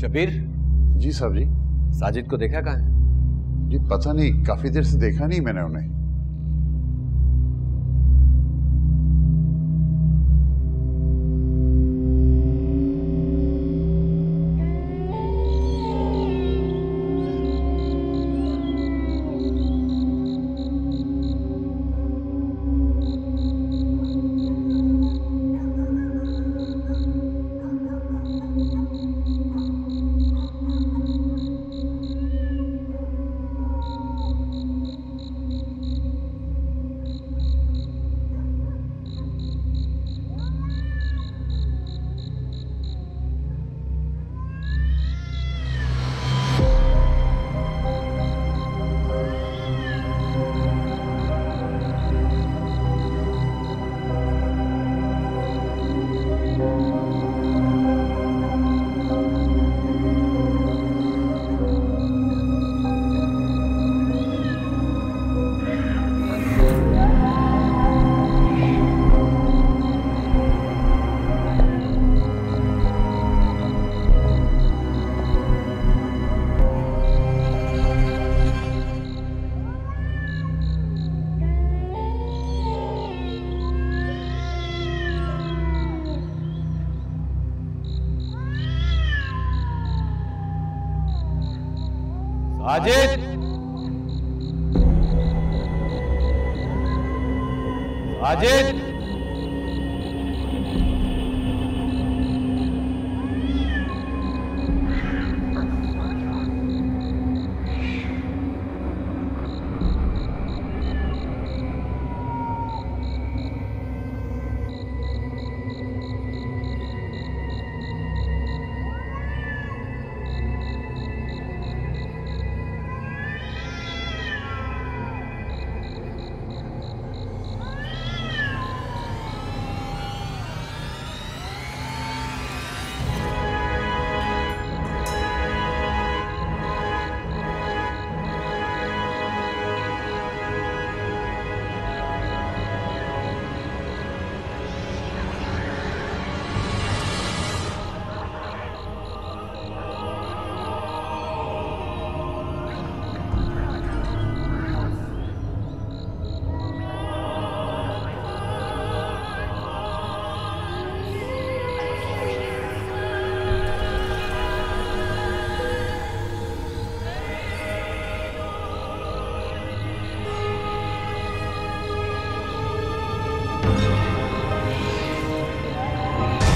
शबीर। जी साहब जी। साजिद को देखा कहाँ है? जी पता नहीं, काफी देर से देखा नहीं मैंने उन्हें।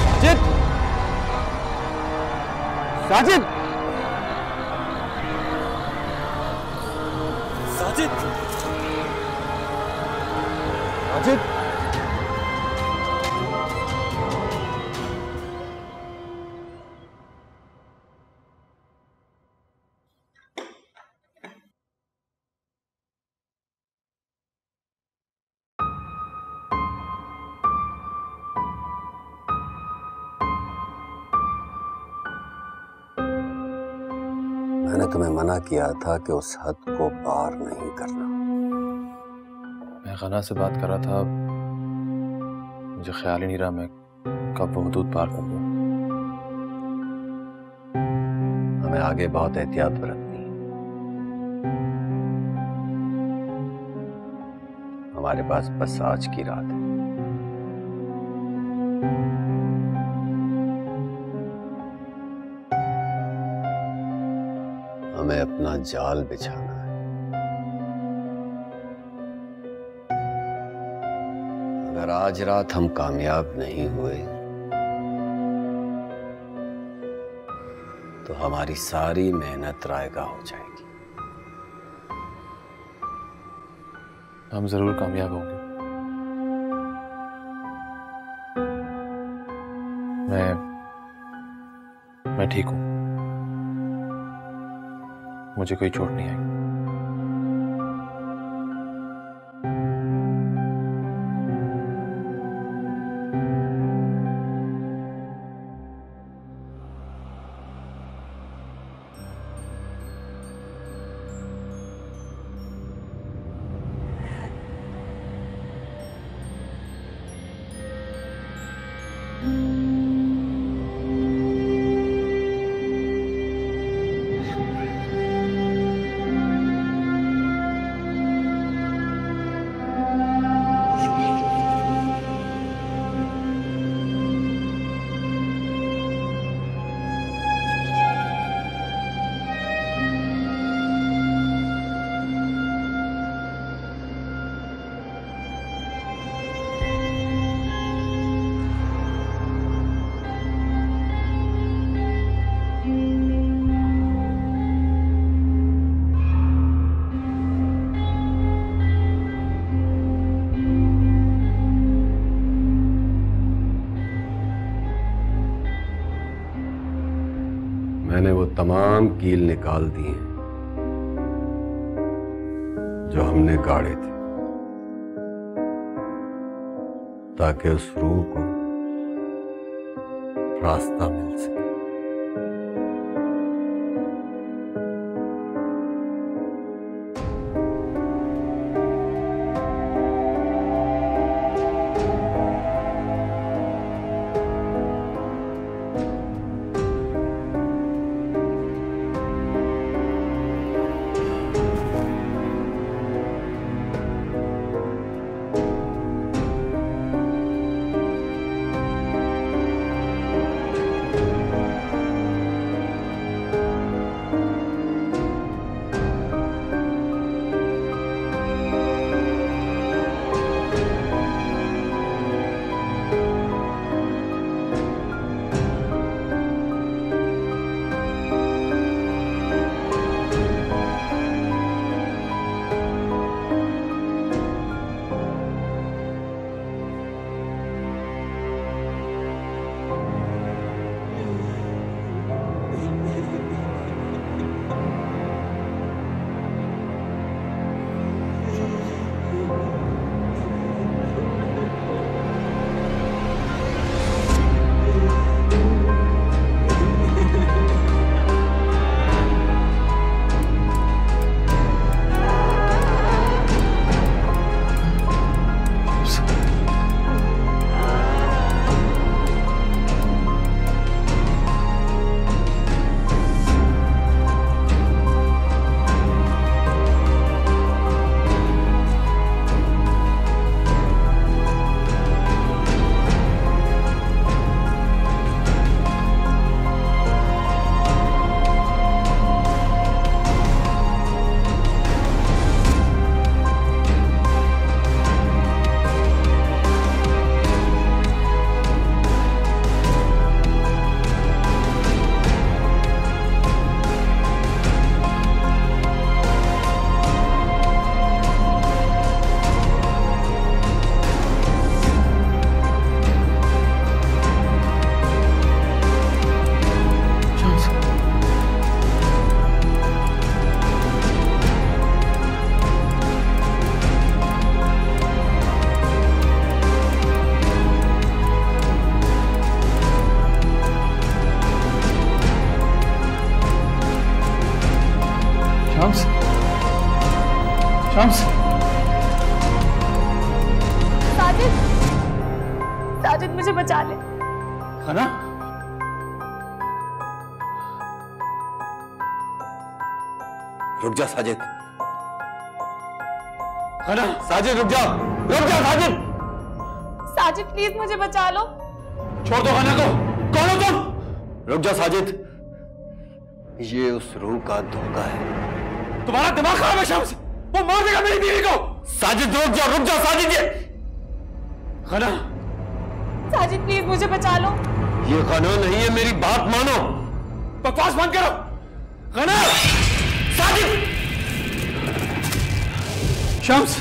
साजिद, साजिद, साजिद, साजिद, साजिद, मैंने तुम्हें मना किया था कि उस हद को पार नहीं करना। मैं गना से बात कर रहा था, मुझे ख्याल ही नहीं रहा मैं कब वो हदूद पार कर दूं। हमें आगे बहुत एहतियात बरतनी है। हमारे पास बस आज की रात है। हमें अपना जाल बिछाना है। अगर आज रात हम कामयाब नहीं हुए तो हमारी सारी मेहनत रायगा हो जाएगी। हम जरूर कामयाब होंगे। मैं ठीक हूं, मुझे कोई चोट नहीं आई। तमाम कील निकाल दिए हैं जो हमने गाड़े थे, ताकि उस रूह को रास्ता मिल सके। शम्स, शम्स, साजिद, साजिद मुझे बचा ले। खाना, रुक जा साजिद। खाना, साजिद रुक जा साजिद। साजिद प्लीज मुझे बचा लो। छोड़ दो खाना को। कौन हो तुम? रुक जा साजिद, ये उस रूह का धोखा है। तुम्हारा दिमाग खराब है शम्स, वो मार देगा मेरी बीवी को। साजिद रुक जा साजिद। ये खाना, साजिद प्लीज मुझे बचा लो। ये कानून नहीं है, मेरी बात मानो। बकवास बंद करो। खाना, साजिद, शम्स,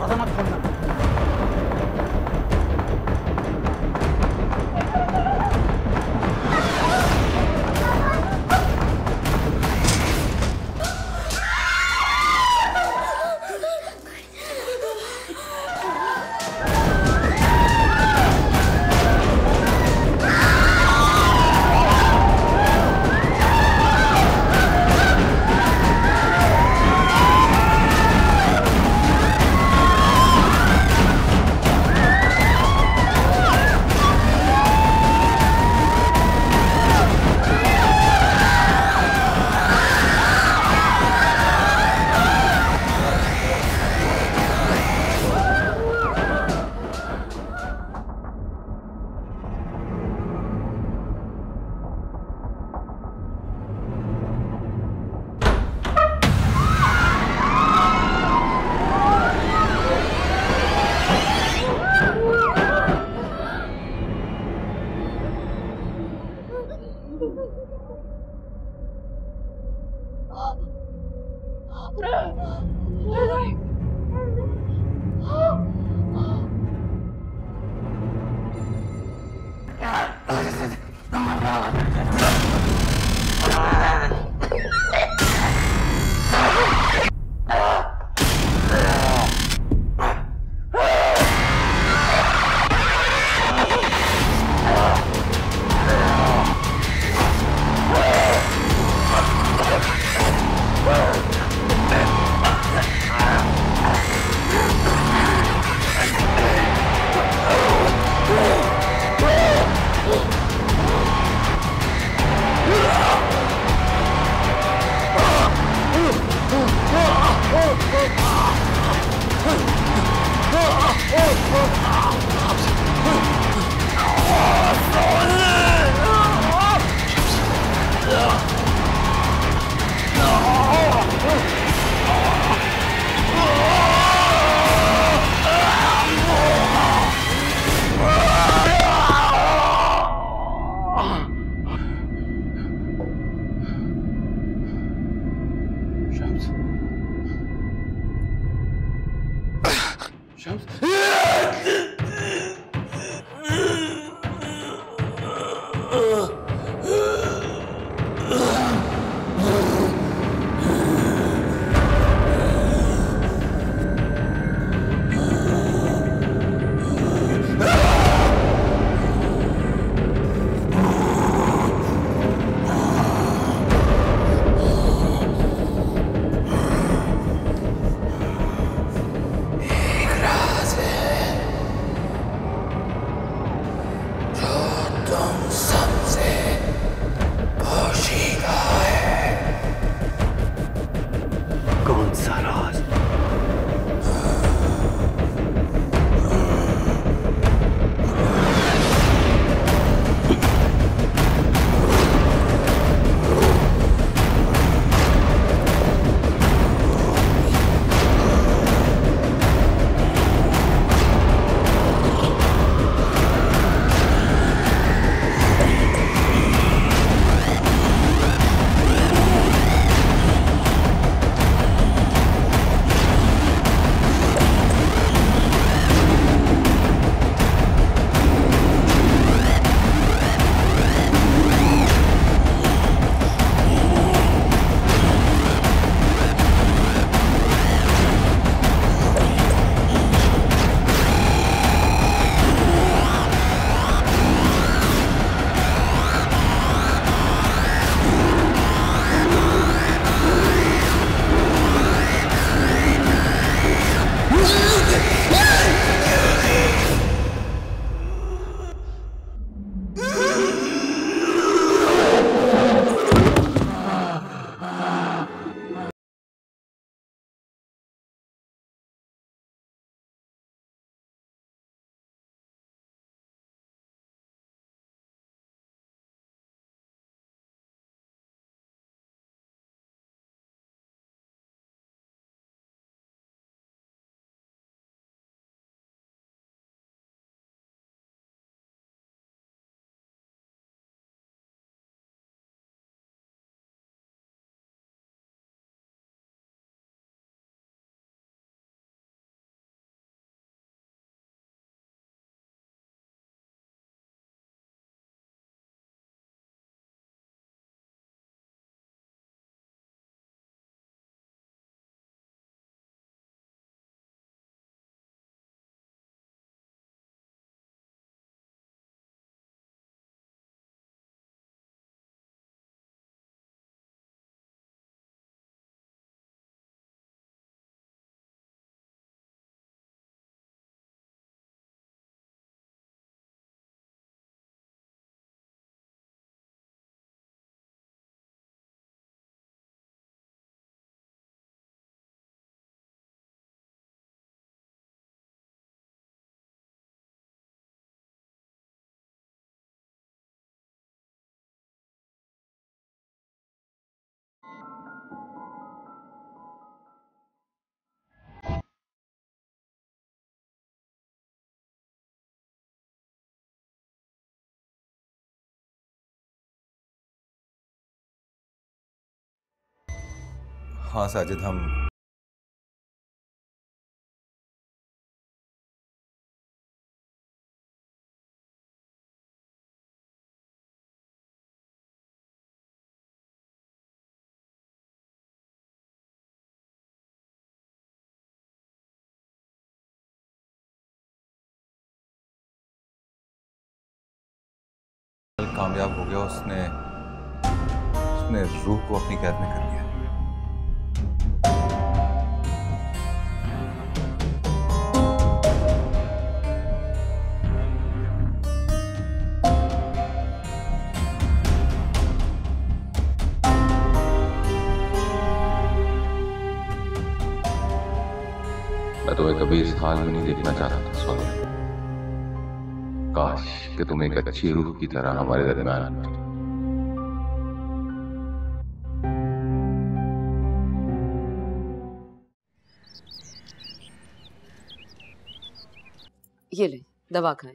दरवाजा मत खोलना। एक राज है हाँ साजिद, हम कामयाब हो गया। उसने रूह को अपनी कैद में कर लिया। मैं तुम्हें कभी इस हाल में नहीं देखना चाहता था सोनिया। काश कि तुम एक अच्छी रूह की तरह हमारे दरमियान होती। ये ले दवा खाएं।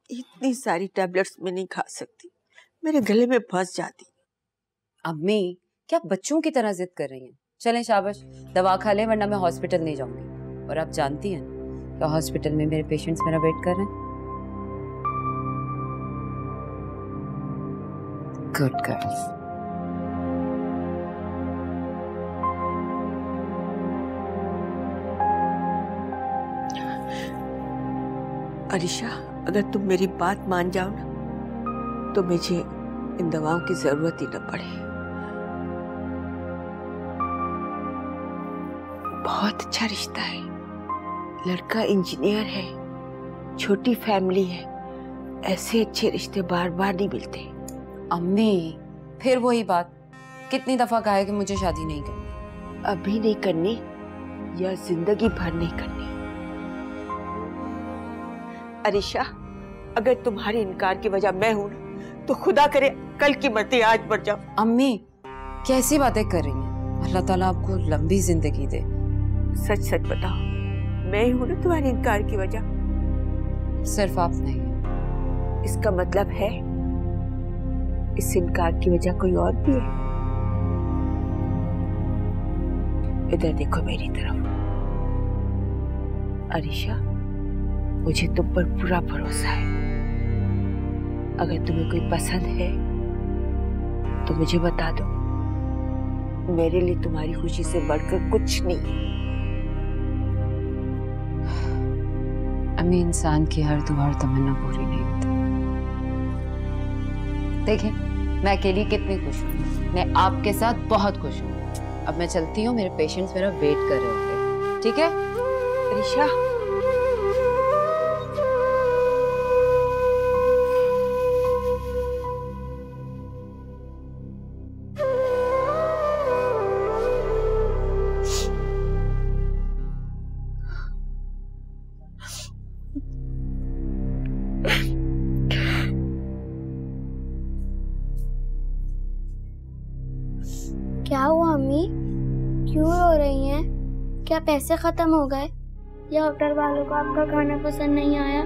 इतनी सारी टैबलेट्स मैं नहीं खा सकती, मेरे गले में फंस जाती। अम्मी क्या बच्चों की तरह जिद कर रही हैं? चलें शाबाश, दवा खा लें वरना मैं हॉस्पिटल नहीं जाऊंगी। और आप जानती हैं क्या हॉस्पिटल में मेरे पेशेंट्स मेरा वेट कर रहे हैं। Good girls. अरीशा, अगर तुम मेरी बात मान जाओ ना तो मुझे इन दवाओं की जरूरत ही न पड़े। बहुत अच्छा रिश्ता है, लड़का इंजीनियर है, छोटी फैमिली है। ऐसे अच्छे रिश्ते बार बार नहीं मिलते। अम्मी फिर वही बात, कितनी दफा कहा है कि मुझे शादी नहीं करनी। अभी नहीं करनी या जिंदगी भर नहीं करनी। अरीशा, अगर तुम्हारे इनकार की वजह मैं हूं ना तो खुदा करे कल की मरते आज मर जाओ। अम्मी कैसी बातें कर रही हैं? अल्लाह ताला आपको लंबी जिंदगी दे। सच सच बताओ, मैं हूं ना तुम्हारे इनकार की वजह? सिर्फ आप नहीं। इसका मतलब है इस इनकार की वजह कोई और भी है। इधर देखो मेरी तरफ। अरीशा, मुझे तुम पर पूरा भरोसा है। अगर तुम्हें कोई पसंद है तो मुझे बता दो। मेरे लिए तुम्हारी खुशी से बढ़कर कुछ नहीं। अम्मी इंसान की हर दुआ और तमन्ना पूरी नहीं होती। देखिए मैं अकेली कितनी खुश हूँ, मैं आपके साथ बहुत खुश हूँ। अब मैं चलती हूँ, मेरे पेशेंट्स मेरा वेट कर रहे होंगे। ठीक है अरीशा, क्या हुआ अम्मी, क्यों रो रही हैं? क्या पैसे खत्म हो गए या होटल वालों को आपका खाना पसंद नहीं आया?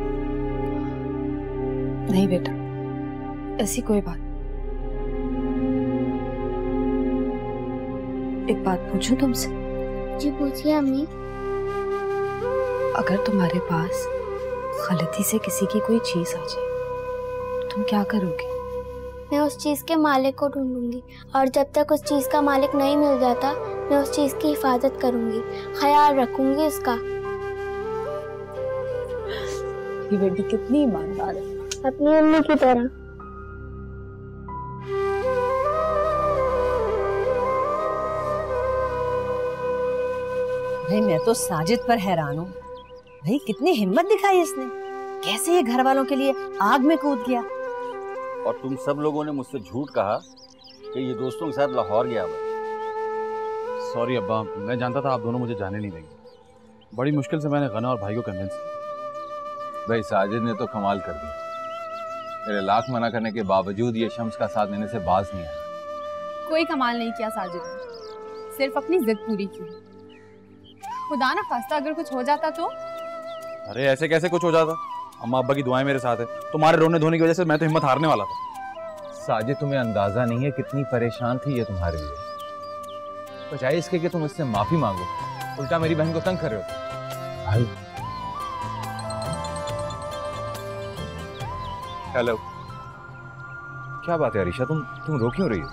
नहीं बेटा, ऐसी कोई बात। एक बात पूछूं तुमसे? जी पूछिए अम्मी। अगर तुम्हारे पास गलती से किसी की कोई चीज आ जाए तो तुम क्या करोगे? मैं उस चीज के मालिक को ढूंढूंगी और जब तक उस चीज का मालिक नहीं मिल जाता मैं उस चीज की हिफाजत करूंगी, ख्याल रखूंगी उसका। ये बेटी कितनी ईमानदार है, अपनी अम्मी की तरह। भाई मैं तो साजिद पर हैरान हूँ। भाई कितनी हिम्मत दिखाई इसने, कैसे ये घर वालों के लिए आग में कूद गया। और तुम सब लोगों ने मुझसे झूठ कहा कि ये दोस्तों के साथ लाहौर गया हुआ। सॉरी अब्बा, मैं जानता था आप दोनों मुझे जाने नहीं देंगे। बड़ी मुश्किल से मैंने गना और भाई को कन्विंस किया। भाई साजिद ने तो कमाल कर दिया। मेरे लाख मना करने के बावजूद ये शम्स का साथ देने से बाज नहीं आया। कोई कमाल नहीं किया साजिद ने, सिर्फ अपनी जिद पूरी की। खुदा ना खास्ता अगर कुछ हो जाता तो? अरे ऐसे कैसे कुछ हो जाता? अम्मा अब्बा की दुआएं मेरे साथ है। तुम्हारे रोने धोने की वजह से मैं तो हिम्मत हारने वाला था। साजिद तुम्हें अंदाजा नहीं है कितनी परेशान थी ये तुम्हारे लिए। बजाय इसके कि तुम इससे माफी मांगो, उल्टा मेरी बहन को तंग कर रहे हो। भाई हेलो, क्या बात है अरीशा, तुम रो क्यों रही हो?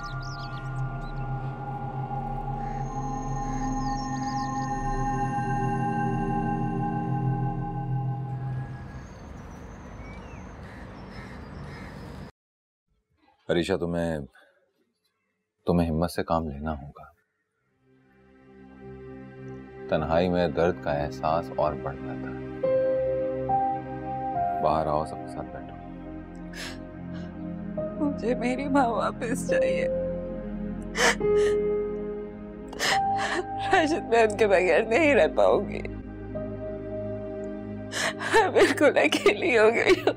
अरीशा, तुम्हें हिम्मत से काम लेना होगा। तन्हाई में दर्द का एहसास और बढ़ जाता है। बाहर आओ, सबके साथ बैठो। मुझे मेरी माँ वापस चाहिए। राशिद, मैं उनके बगैर नहीं रह पाऊंगी। मैं बिल्कुल अकेली हो गई हूँ।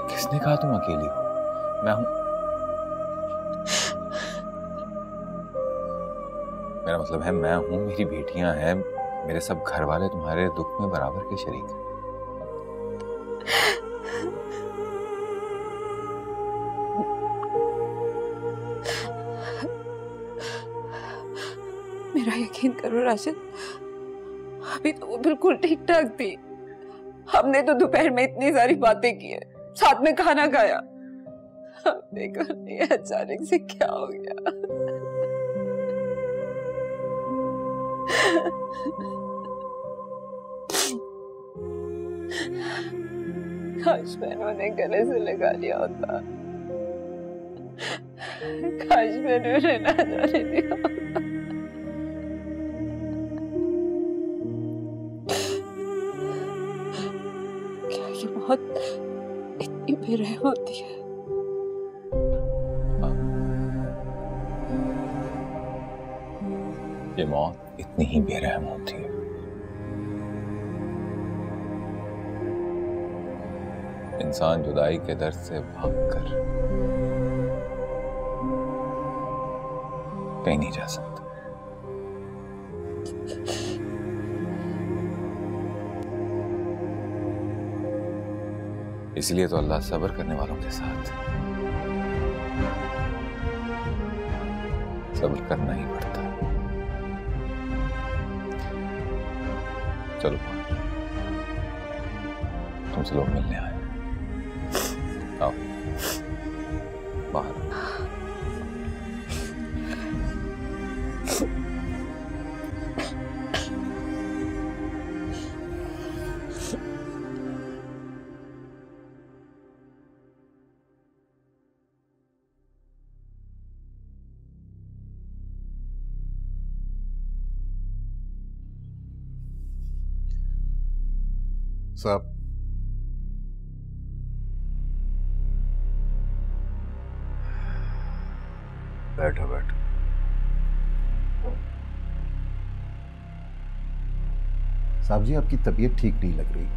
किसने कहा तुम अकेली हो? मैं हूं। मेरा मतलब है मैं हूं, मेरी बेटियां हैं, मेरे सब घर वाले तुम्हारे दुख में बराबर के शरीक हैं। मेरा यकीन करो राशिद, अभी तो वो बिल्कुल ठीक ठाक थी। हमने तो दोपहर में इतनी सारी बातें की है, साथ में खाना खाया। अब देखो ये अचानक से क्या हो गया। काश मैंने उन्हें गले से लगा लिया होता, काश मैंने उन्हें ना जाने दिया होता। क्या ये मौत इतनी बेरहम होती है? ये मौत इतनी ही बेरहम होती है। इंसान जुदाई के दर्द से भागकर कहीं नहीं जा सकता। इसलिए तो अल्लाह सब्र करने वालों के साथ है। सब्र करना ही पड़ता है। चलो तुमसे लोग मिलने आए, आओ बाहर। साहब, बैठो बैठो। साहब जी, आपकी तबीयत ठीक नहीं लग रही,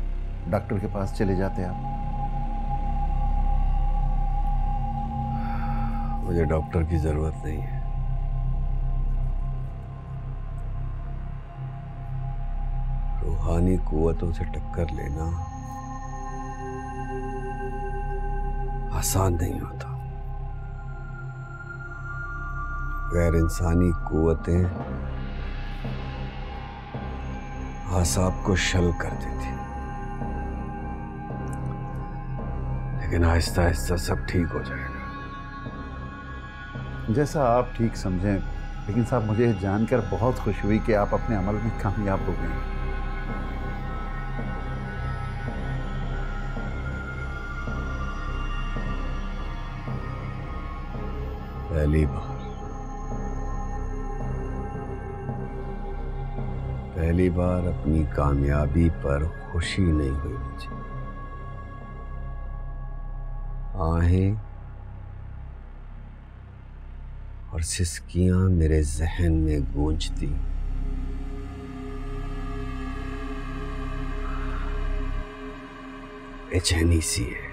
डॉक्टर के पास चले जाते आप। मुझे डॉक्टर की जरूरत नहीं है। रूहानी कुव्वतों से टक्कर लेना आसान नहीं होता। गैर इंसानी कुव्वतें आसाब को शल कर देती, लेकिन आहिस्ता आहिस्ता सब ठीक हो जाएगा। जैसा आप ठीक समझें, लेकिन साहब मुझे जानकर बहुत खुशी हुई कि आप अपने अमल में कामयाब हो गए। पहली बार अपनी कामयाबी पर खुशी नहीं हुई मुझे। आहें और सिसकियां मेरे जहन में गूंजती। बेचैनी सी है।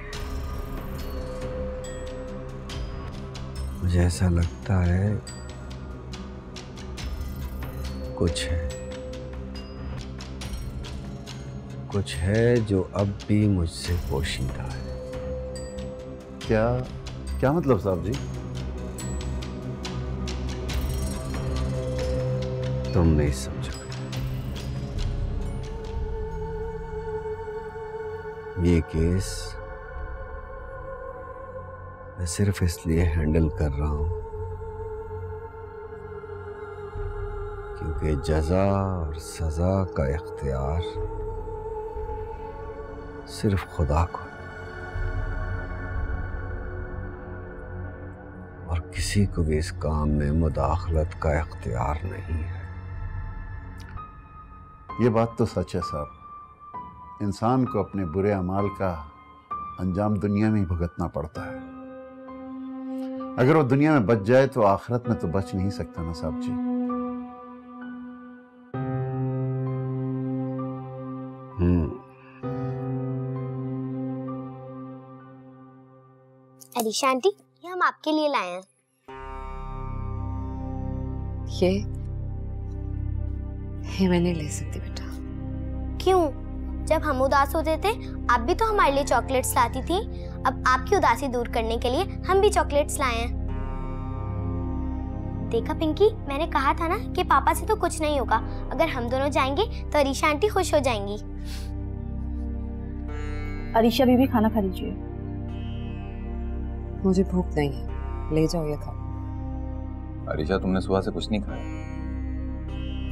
मुझे ऐसा लगता है कुछ है जो अब भी मुझसे पोशीदा है। क्या मतलब साहब जी? तुम नहीं समझोगे। ये केस मैं सिर्फ इसलिए हैंडल कर रहा हूं क्योंकि जजा और सजा का इख्तियार सिर्फ खुदा को और किसी को भी इस काम में मुदाखलत का इख्तियार नहीं है। ये बात तो सच है साहब। इंसान को अपने बुरे अमाल का अंजाम दुनिया में ही भुगतना पड़ता है। अगर वो दुनिया में बच जाए तो आखिरत में तो बच नहीं सकता ना साहब जी। अरीशा आंटी, ये हम आपके लिए लाए हैं। ये मैं नहीं ले सकती बेटा। क्यों? जब हम उदास होते थे आप भी तो हमारे लिए चॉकलेट्स लाती थी। अब आपकी उदासी दूर करने के लिए हम भी चॉकलेट्स लाए हैं। देखा पिंकी, मैंने कहा था ना कि पापा से तो कुछ नहीं होगा। अगर हम दोनों जाएंगे तो अरीशा आंटी खुश हो जाएंगी। अरीशा बीबी खाना खा लीजिए। मुझे भूख नहीं है, ले जाओ ये खाओ। अरीशा, तुमने सुबह से कुछ नहीं खाया?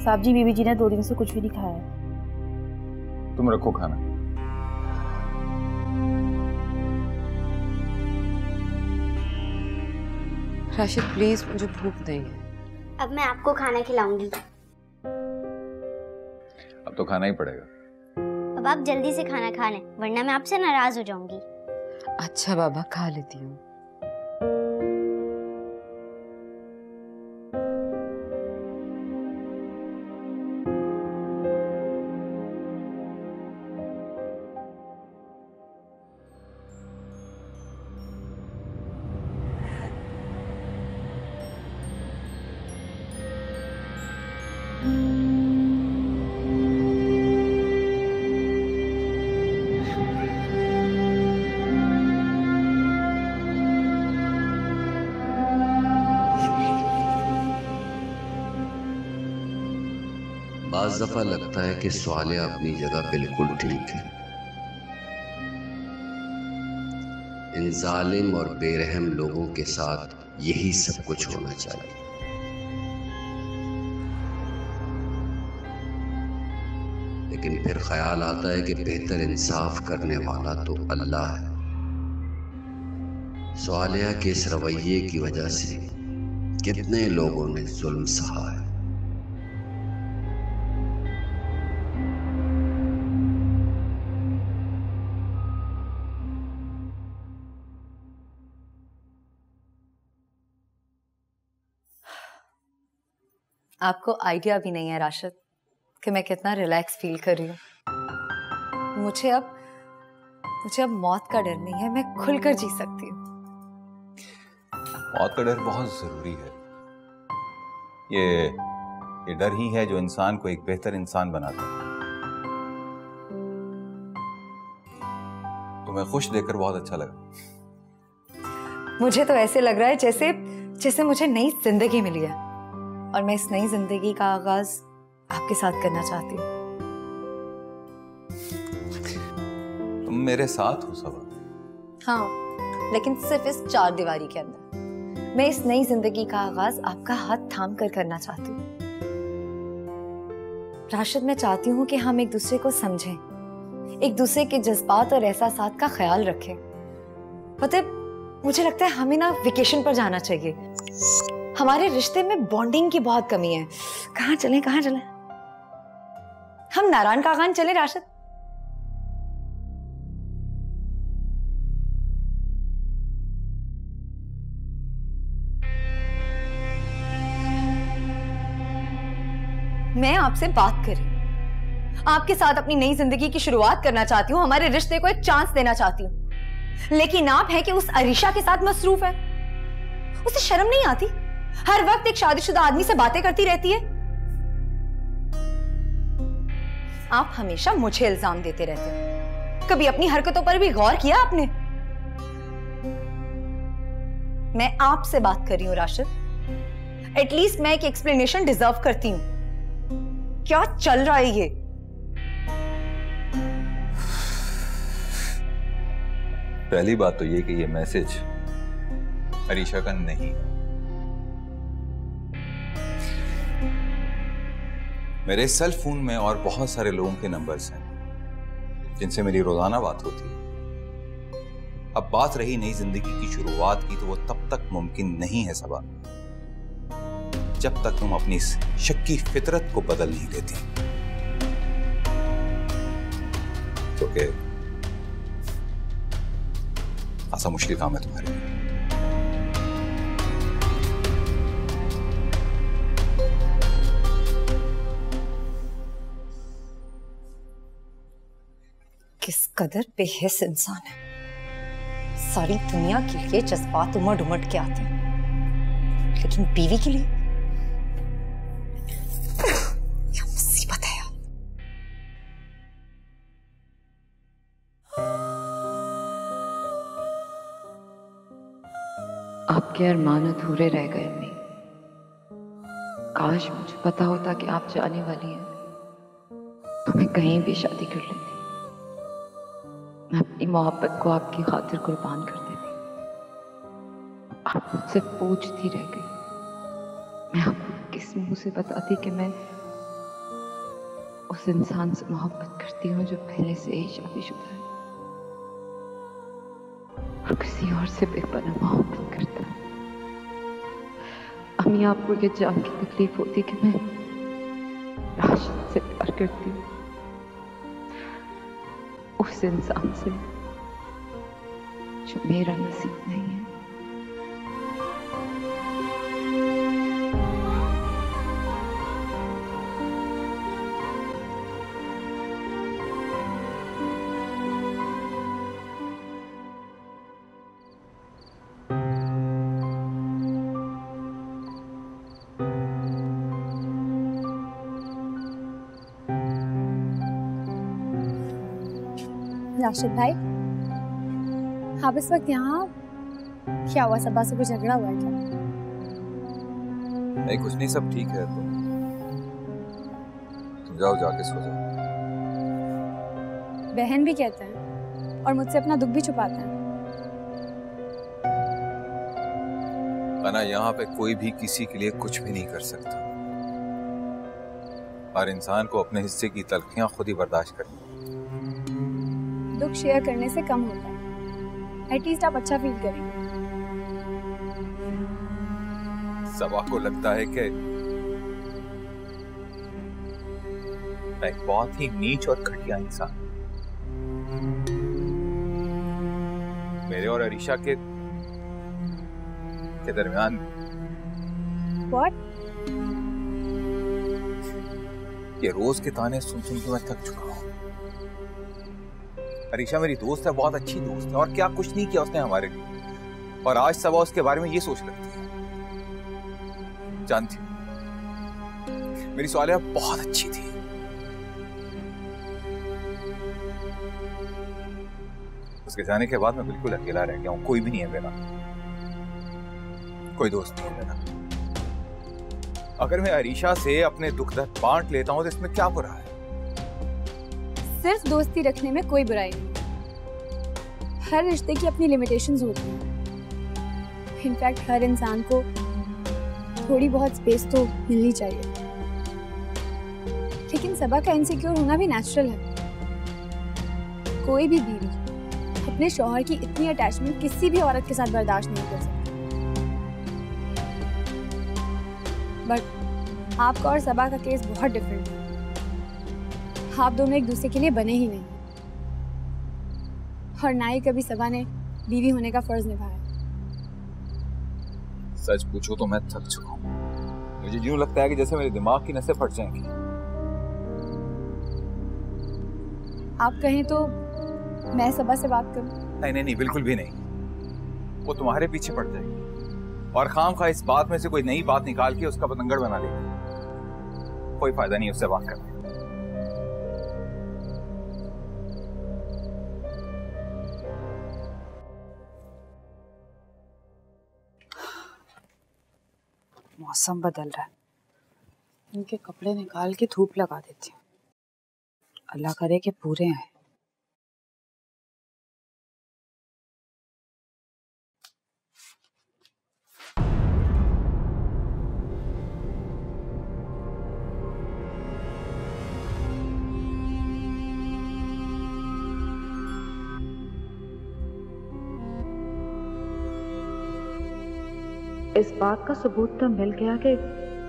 साहब जी, बीबी जी ने 2 दिन से कुछ भी नहीं खाया है। तुम रखो खाना। राशिद प्लीज, मुझे भूख नहीं है। अब मैं आपको खाना खिलाऊंगी। अब तो खाना ही पड़ेगा। अब आप जल्दी से खाना खा लें, वरना मैं आपसे नाराज हो जाऊंगी। अच्छा बाबा, खा लेती हूँ। बाज़ दफा लगता है कि सवालिया अपनी जगह बिल्कुल ठीक है। इन जालिम और बेरहम लोगों के साथ यही सब कुछ होना चाहिए। लेकिन फिर ख्याल आता है कि बेहतर इंसाफ करने वाला तो अल्लाह है। सवालिया के इस रवैये की वजह से कितने लोगों ने जुल्म सहा है। आपको आइडिया भी नहीं है राशिद कि मैं कितना रिलैक्स फील कर रही हूँ। मुझे अब मौत का डर नहीं है, मैं खुलकर जी सकती हूँ। मौत का डर बहुत जरूरी है। ये डर ही है जो इंसान को एक बेहतर इंसान बनाता है। तुम्हें खुश देखकर बहुत अच्छा लगा। मुझे तो ऐसे लग रहा है जैसे मुझे नई जिंदगी मिली है और मैं इस नई जिंदगी का आगाज आपके साथ करना चाहती हूँ। तुम मेरे साथ हो सबा। हाँ, लेकिन सिर्फ इस 4 दीवारी के अंदर। मैं इस नई जिंदगी का आगाज आपका हाथ थाम कर करना चाहती हूँ। राशिद, मैं चाहती हूँ कि हम एक दूसरे को समझें, एक दूसरे के जज्बात और एहसासात का ख्याल रखें। मतलब मुझे लगता है हमें ना वेकेशन पर जाना चाहिए। हमारे रिश्ते में बॉन्डिंग की बहुत कमी है। कहाँ चलें? हम नारायण कागान चले राशिद। मैं आपसे बात कर रही हूं, आपके साथ अपनी नई जिंदगी की शुरुआत करना चाहती हूँ, हमारे रिश्ते को एक चांस देना चाहती हूँ। लेकिन आप है कि उस अरीशा के साथ मसरूफ है। उसे शर्म नहीं आती? हर वक्त एक शादीशुदा आदमी से बातें करती रहती है। आप हमेशा मुझे इल्जाम देते रहते हैं। कभी अपनी हरकतों पर भी गौर किया आपने? मैं आपसे बात कर रही हूं राशिद। एटलीस्ट मैं एक एक्सप्लेनेशन डिजर्व करती हूं। क्या चल रहा है ये? पहली बात तो ये कि ये मैसेज अरीशा का नहीं। मेरे सेल फोन में और बहुत सारे लोगों के नंबर्स हैं जिनसे मेरी रोजाना बात होती है। अब बात रही नई जिंदगी की शुरुआत की, तो वो तब तक मुमकिन नहीं है सबा, जब तक तुम अपनी शक्की फितरत को बदल नहीं लेती। क्योंकि ऐसा मुश्किल काम है तुम्हारे लिए। किस कदर बेहिस इंसान है। सारी दुनिया के लिए जज्बात उमड़ उमड़ के आते हैं, लेकिन बीवी के लिए क्या मुसीबत है यार। आपके अरमान अधूरे रह गए अम्मी। काश मुझे पता होता कि आप जाने वाली हैं, तो मैं कहीं भी शादी कर लेती। मैं अपनी मोहब्बत को आपकी खातिर कुर्बान कर देती। आप मुझसे पूछती रह गई, मैं आपको किस मुंह से बताती कि मैं उस इंसान से मोहब्बत करती हूँ जो पहले से ही शादीशुदा है और किसी और से बेपनाह मोहब्बत करता है। अम्मी, आपको ये जान की तकलीफ होती कि मैं राशिद से प्यार करती हूँ, उस इंसान से जो मेरा नसीब नहीं है। राशिद भाई, आप इस वक्त यहाँ? क्या हुआ, सबा से कुछ झगड़ा हुआ है क्या? नहीं, कुछ नहीं, सब ठीक है। तुम जाओ, जाके सो जाओ। बहन भी कहते हैं और मुझसे अपना दुख भी छुपाते हैं। अना, यहाँ पे कोई भी किसी के लिए कुछ भी नहीं कर सकता। हर इंसान को अपने हिस्से की तलखियां खुद ही बर्दाश्त करनी। दुख शेयर करने से कम होता है। एटलीस्ट आप अच्छा फील करेंगे। सबा को लगता है कि मैं एक बहुत ही नीच और घटिया इंसान। मेरे और अरीशा के दरमियान What? ये रोज के ताने सुन सुन के मैं थक चुका हूं। अरीशा मेरी दोस्त है, बहुत अच्छी दोस्त है, और क्या कुछ नहीं किया उसने हमारे लिए, और आज सबा उसके बारे में ये सोच रखती है। जानती मेरी सालिया बहुत अच्छी थी। उसके जाने के बाद मैं बिल्कुल अकेला रह गया हूं। कोई भी नहीं है मेरा, कोई दोस्त नहीं है मेरा। अगर मैं अरीशा से अपने दुख दर्द बांट लेता हूं तो इसमें क्या बुरा है? सिर्फ दोस्ती रखने में कोई बुराई नहीं। हर रिश्ते की अपनी लिमिटेशंस होती हैं। इनफैक्ट हर इंसान को थोड़ी बहुत स्पेस तो मिलनी चाहिए। लेकिन सबा का इनसिक्योर होना भी नेचुरल है। कोई भी बीवी अपने शौहर की इतनी अटैचमेंट किसी भी औरत के साथ बर्दाश्त नहीं कर सकती। बट आपका और सबा का केस बहुत डिफरेंट है। आप दोनों एक दूसरे के लिए बने ही नहीं, और ना ही कभी सबा ने बीवी होने का फर्ज निभाया। सच पूछो तो मैं थक चुका हूं। मुझे यूं लगता है कि जैसे मेरे दिमाग की नसें फट जाएंगी। आप कहें तो मैं सबा से बात करूं? नहीं नहीं नहीं, बिल्कुल भी नहीं। वो तुम्हारे पीछे पड़ जाएगी और खामखा इस बात में से कोई नई बात निकाल के उसका बतंगड़ बना लेगी। कोई फायदा नहीं उससे बात करने। मौसम बदल रहा है, इनके कपड़े निकाल के धूप लगा देती हूँ, अल्लाह करे कि पूरे आए। इस बात का सबूत तो मिल गया कि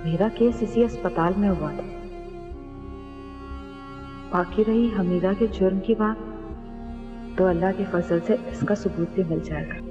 मेरा केस इसी अस्पताल में हुआ था। बाकी रही हमीदा के जुर्म की बात, तो अल्लाह के फजल से इसका सबूत भी मिल जाएगा।